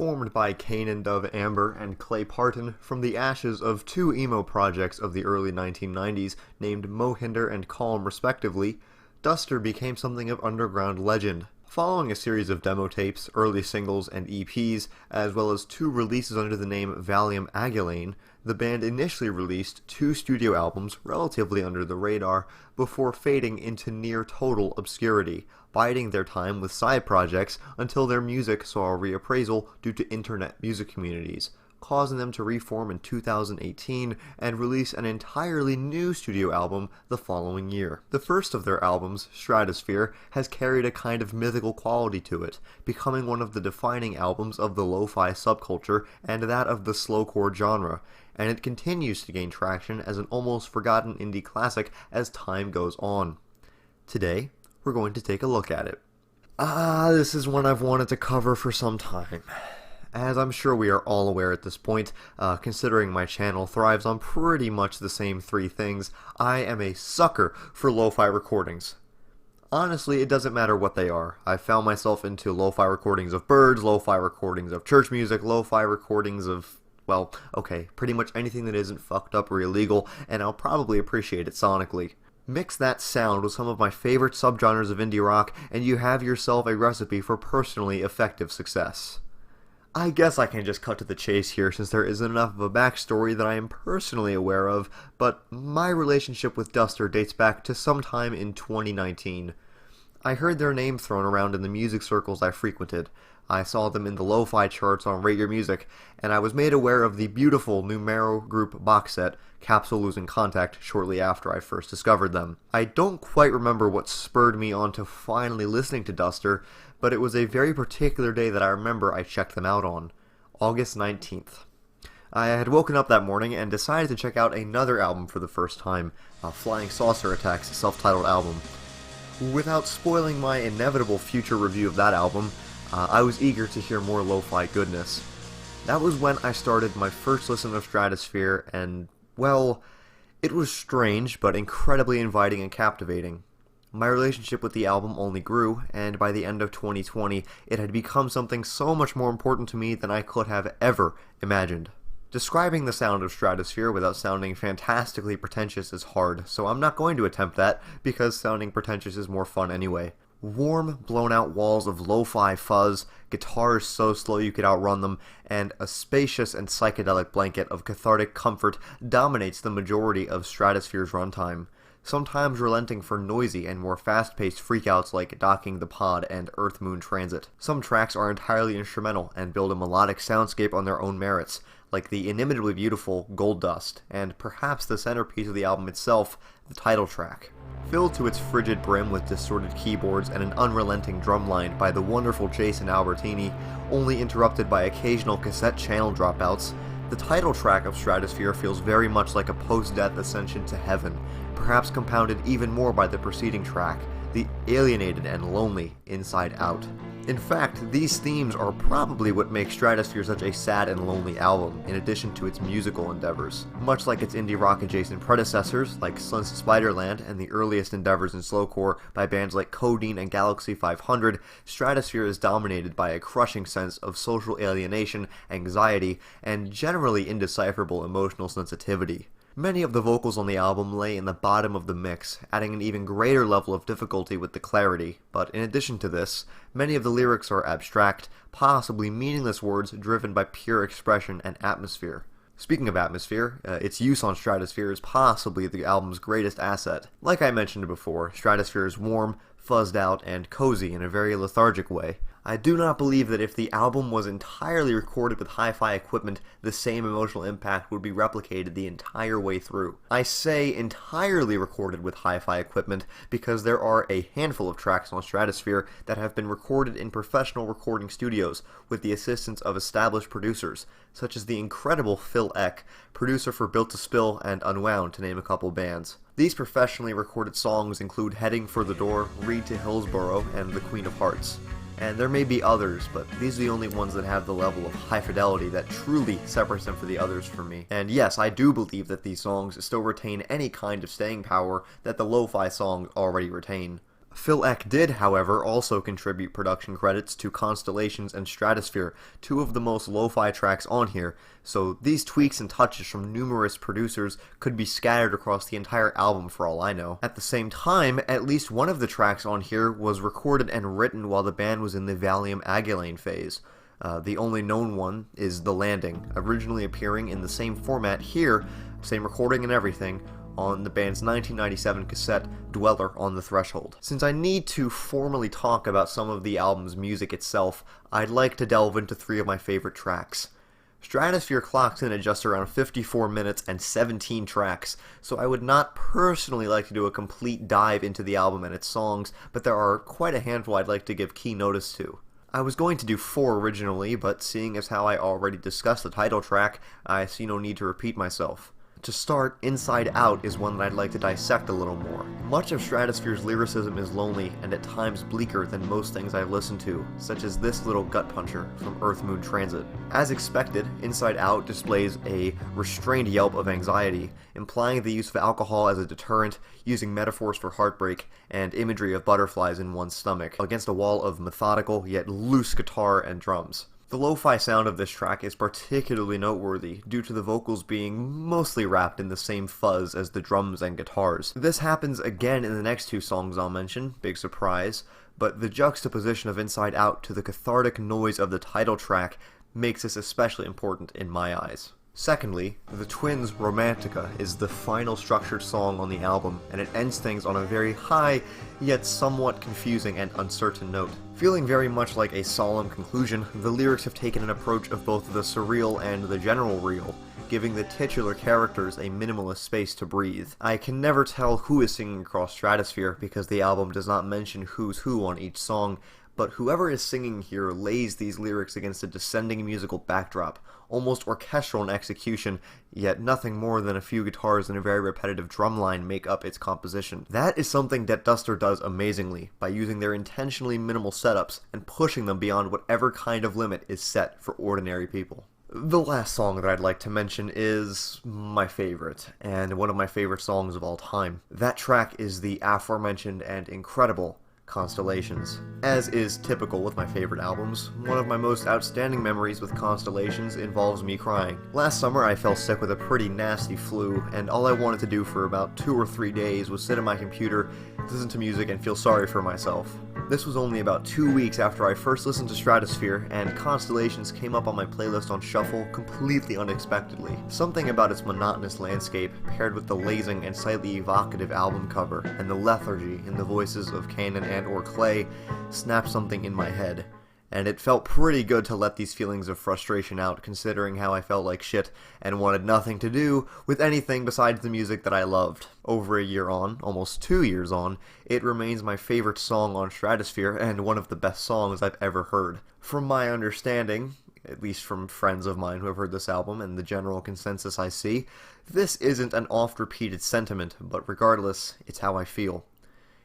Formed by Canaan Amber and Clay Parton from the ashes of two emo projects of the early 1990s named Mohinder and Calm respectively, Duster became something of underground legend. Following a series of demo tapes, early singles, and EPs, as well as two releases under the name Valium Aggelein, the band initially released two studio albums relatively under the radar before fading into near-total obscurity, biding their time with side projects until their music saw a reappraisal due to internet music communities, causing them to reform in 2018 and release an entirely new studio album the following year. The first of their albums, Stratosphere, has carried a kind of mythical quality to it, becoming one of the defining albums of the lo-fi subculture and that of the slowcore genre, and it continues to gain traction as an almost forgotten indie classic as time goes on. Today, we're going to take a look at it. This is one I've wanted to cover for some time. As I'm sure we are all aware at this point, considering my channel thrives on pretty much the same three things, I am a sucker for lo-fi recordings. Honestly, it doesn't matter what they are. I've found myself into lo-fi recordings of birds, lo-fi recordings of church music, lo-fi recordings of, well, okay, pretty much anything that isn't fucked up or illegal, and I'll probably appreciate it sonically. Mix that sound with some of my favorite subgenres of indie rock, and you have yourself a recipe for personally effective success. I guess I can just cut to the chase here since there isn't enough of a backstory that I am personally aware of, but my relationship with Duster dates back to sometime in 2019. I heard their name thrown around in the music circles I frequented. I saw them in the lo-fi charts on RateYourMusic, and I was made aware of the beautiful Numero Group box set, Capsule Losing Contact, shortly after I first discovered them. I don't quite remember what spurred me on to finally listening to Duster, but it was a very particular day that I remember I checked them out on, August 19th. I had woken up that morning and decided to check out another album for the first time, Flying Saucer Attack's self-titled album. Without spoiling my inevitable future review of that album, I was eager to hear more lo-fi goodness. That was when I started my first listen of Stratosphere, and, well, it was strange, but incredibly inviting and captivating. My relationship with the album only grew, and by the end of 2020, it had become something so much more important to me than I could have ever imagined. Describing the sound of Stratosphere without sounding fantastically pretentious is hard, so I'm not going to attempt that, because sounding pretentious is more fun anyway. Warm, blown-out walls of lo-fi fuzz, guitars so slow you could outrun them, and a spacious and psychedelic blanket of cathartic comfort dominates the majority of Stratosphere's runtime, sometimes relenting for noisy and more fast-paced freakouts like Docking the Pod and Earth-Moon Transit. Some tracks are entirely instrumental and build a melodic soundscape on their own merits, like the inimitably beautiful Gold Dust, and perhaps the centerpiece of the album itself, the title track. Filled to its frigid brim with distorted keyboards and an unrelenting drumline by the wonderful Jason Albertini, only interrupted by occasional cassette channel dropouts, the title track of Stratosphere feels very much like a post-death ascension to heaven, perhaps compounded even more by the preceding track, the alienated and lonely Inside Out. In fact, these themes are probably what make Stratosphere such a sad and lonely album, in addition to its musical endeavors. Much like its indie rock adjacent predecessors, like Slin's Spiderland and the earliest endeavors in slowcore by bands like Codeine and Galaxy 500, Stratosphere is dominated by a crushing sense of social alienation, anxiety, and generally indecipherable emotional sensitivity. Many of the vocals on the album lay in the bottom of the mix, adding an even greater level of difficulty with the clarity, but in addition to this, many of the lyrics are abstract, possibly meaningless words driven by pure expression and atmosphere. Speaking of atmosphere, its use on Stratosphere is possibly the album's greatest asset. Like I mentioned before, Stratosphere is warm, fuzzed out, and cozy in a very lethargic way. I do not believe that if the album was entirely recorded with hi-fi equipment, the same emotional impact would be replicated the entire way through. I say entirely recorded with hi-fi equipment because there are a handful of tracks on Stratosphere that have been recorded in professional recording studios with the assistance of established producers, such as the incredible Phil Eck, producer for Built to Spill and Unwound, to name a couple bands. These professionally recorded songs include Heading for the Door, Read to Hillsborough, and The Queen of Hearts. And there may be others, but these are the only ones that have the level of high fidelity that truly separates them from the others for me. And yes, I do believe that these songs still retain any kind of staying power that the lo-fi songs already retain. Phil Eck did, however, also contribute production credits to Constellations and Stratosphere, two of the most lo-fi tracks on here, so these tweaks and touches from numerous producers could be scattered across the entire album for all I know. At the same time, at least one of the tracks on here was recorded and written while the band was in the Valium Aggelein phase. The only known one is The Landing, originally appearing in the same format here, same recording and everything, on the band's 1997 cassette, Dweller on the Threshold. Since I need to formally talk about some of the album's music itself, I'd like to delve into three of my favorite tracks. Stratosphere clocks in at just around 54 minutes and 17 tracks, so I would not personally like to do a complete dive into the album and its songs, but there are quite a handful I'd like to give key notice to. I was going to do 4 originally, but seeing as how I already discussed the title track, I see no need to repeat myself. To start, Inside Out is one that I'd like to dissect a little more. Much of Stratosphere's lyricism is lonely and at times bleaker than most things I've listened to, such as this little gut puncher from Earth Moon Transit. As expected, Inside Out displays a restrained yelp of anxiety, implying the use of alcohol as a deterrent, using metaphors for heartbreak, and imagery of butterflies in one's stomach, against a wall of methodical yet loose guitar and drums. The lo-fi sound of this track is particularly noteworthy due to the vocals being mostly wrapped in the same fuzz as the drums and guitars. This happens again in the next 2 songs I'll mention, big surprise, but the juxtaposition of Inside Out to the cathartic noise of the title track makes this especially important in my eyes. Secondly, the Twins' Romantica is the final structured song on the album, and it ends things on a very high, yet somewhat confusing and uncertain note. Feeling very much like a solemn conclusion, the lyrics have taken an approach of both the surreal and the general real, giving the titular characters a minimalist space to breathe. I can never tell who is singing across Stratosphere because the album does not mention who's who on each song, but whoever is singing here lays these lyrics against a descending musical backdrop, almost orchestral in execution, yet nothing more than a few guitars and a very repetitive drum line make up its composition. That is something that Duster does amazingly, by using their intentionally minimal setups and pushing them beyond whatever kind of limit is set for ordinary people. The last song that I'd like to mention is my favorite, and one of my favorite songs of all time. That track is the aforementioned and incredible Constellations. As is typical with my favorite albums, one of my most outstanding memories with Constellations involves me crying. Last summer I fell sick with a pretty nasty flu, and all I wanted to do for about 2 or 3 days was sit at my computer, listen to music, and feel sorry for myself. This was only about 2 weeks after I first listened to Stratosphere, and Constellations came up on my playlist on shuffle completely unexpectedly. Something about its monotonous landscape, paired with the lazing and slightly evocative album cover, and the lethargy in the voices of Canaan and or Clay, snapped something in my head. And it felt pretty good to let these feelings of frustration out, considering how I felt like shit and wanted nothing to do with anything besides the music that I loved. Over a year on, almost 2 years on, it remains my favorite song on Stratosphere and one of the best songs I've ever heard. From my understanding, at least from friends of mine who have heard this album and the general consensus I see, this isn't an oft-repeated sentiment, but regardless, it's how I feel.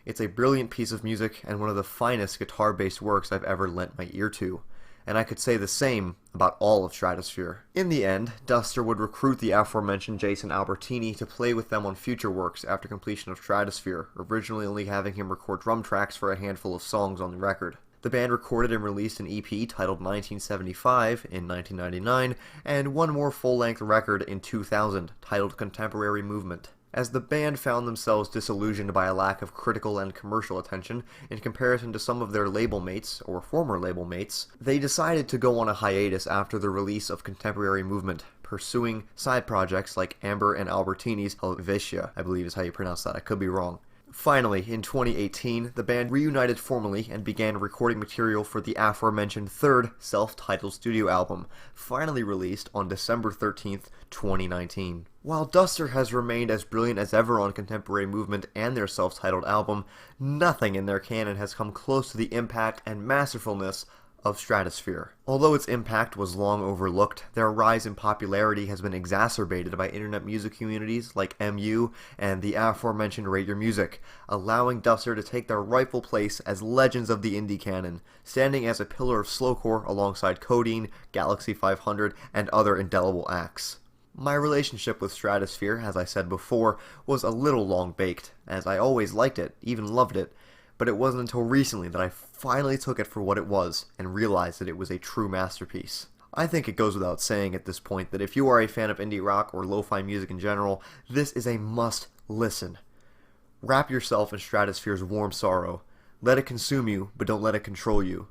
It's a brilliant piece of music and one of the finest guitar-based works I've ever lent my ear to, and I could say the same about all of Stratosphere. In the end, Duster would recruit the aforementioned Jason Albertini to play with them on future works after completion of Stratosphere, originally only having him record drum tracks for a handful of songs on the record. The band recorded and released an EP titled 1975 in 1999, and one more full-length record in 2000 titled Contemporary Movement. As the band found themselves disillusioned by a lack of critical and commercial attention in comparison to some of their label mates, or former label mates, they decided to go on a hiatus after the release of Contemporary Movement, pursuing side projects like Amber and Albertini's Helvetia, I believe is how you pronounce that, I could be wrong. Finally, in 2018, the band reunited formally and began recording material for the aforementioned third self-titled studio album, finally released on December 13th, 2019. While Duster has remained as brilliant as ever on Contemporary Movement and their self-titled album, nothing in their canon has come close to the impact and masterfulness of Stratosphere. Although its impact was long overlooked, their rise in popularity has been exacerbated by internet music communities like MU and the aforementioned RateYourMusic, allowing Duster to take their rightful place as legends of the indie canon, standing as a pillar of slowcore alongside Codeine, Galaxy 500, and other indelible acts. My relationship with Stratosphere, as I said before, was a little long-baked, as I always liked it, even loved it, but it wasn't until recently that I finally took it for what it was and realized that it was a true masterpiece. I think it goes without saying at this point that if you are a fan of indie rock or lo-fi music in general, this is a must-listen. Wrap yourself in Stratosphere's warm sorrow. Let it consume you, but don't let it control you.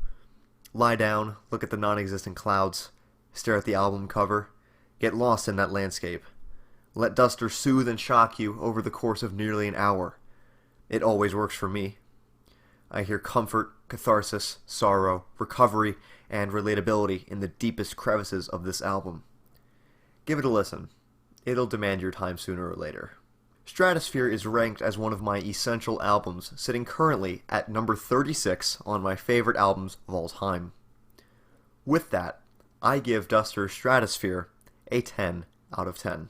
Lie down, look at the non-existent clouds, stare at the album cover, get lost in that landscape. Let Duster soothe and shock you over the course of nearly an hour. It always works for me. I hear comfort, catharsis, sorrow, recovery, and relatability in the deepest crevices of this album. Give it a listen. It'll demand your time sooner or later. Stratosphere is ranked as one of my essential albums, sitting currently at number 36 on my favorite albums of all time. With that, I give Duster's Stratosphere a 10 out of 10.